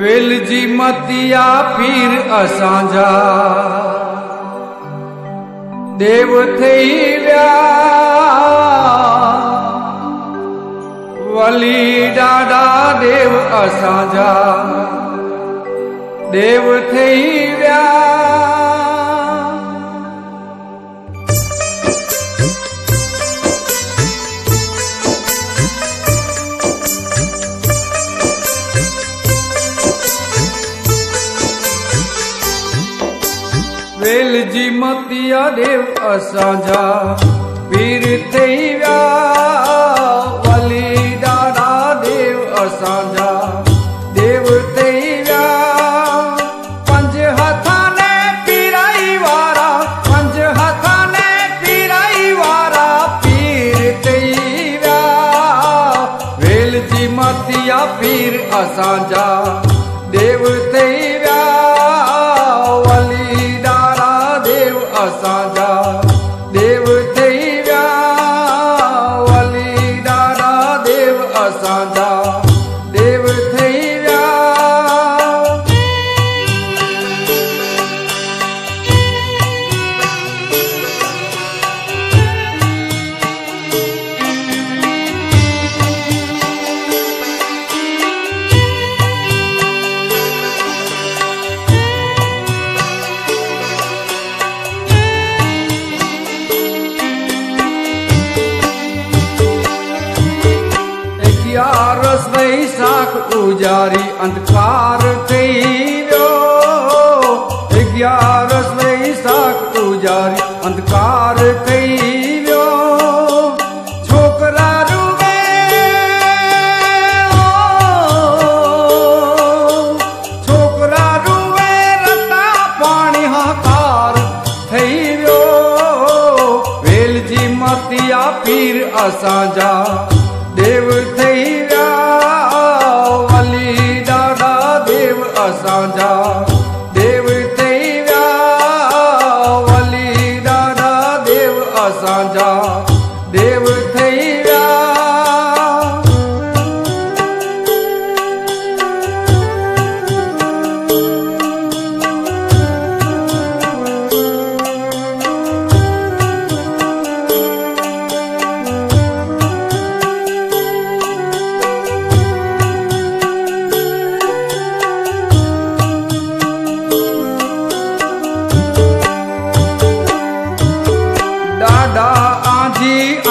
वेलजी मतिया पीर असांजा देव थई विया वली ॾाढा देव असांजा देव थई विया। वेलजी मतिया देव असांजा पीर थई विया वली ॾाढा देव असांजा देव थई विया। पंज हथा ने पीराई वारा पंज हथा ने पीराई वारा पीर थई विया। वेलजी मतिया पीर असांजा देव थई विया वली असांजा देव थई विया वली ॾाढा देव असांजा देव थई विया। ग्यारस वैसाख उजारी अंधकार थई वियो। ग्यारस वैसाख उजारी अंधकार थई वियो। छोकरा रुवे छोकरा रुवे रता पाणी हाकार थई वियो। वेलजी मतिया पीर असांजा देव थई विया वली ॾाढा देव असांजा देव थई विया वली ॾाढा देव असांजा देव थई विया।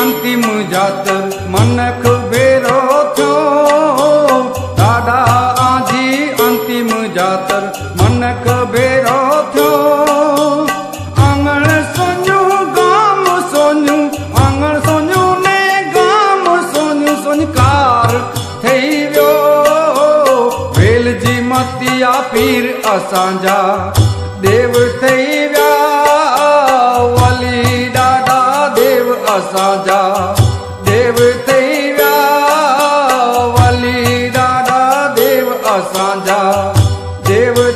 अंतिम जातर मनख भेरो थियो ॾाढा आजी अंतिम जातर मनख भेरो थियो। आंगण सोन्यू गाम सोन्यू आंगण सोन्यू ने गाम सोन्यू सोनकार थई वियो। वेलजी मतिया पीर असांजा देव थई विया वली ॾाढा देव असांजा देव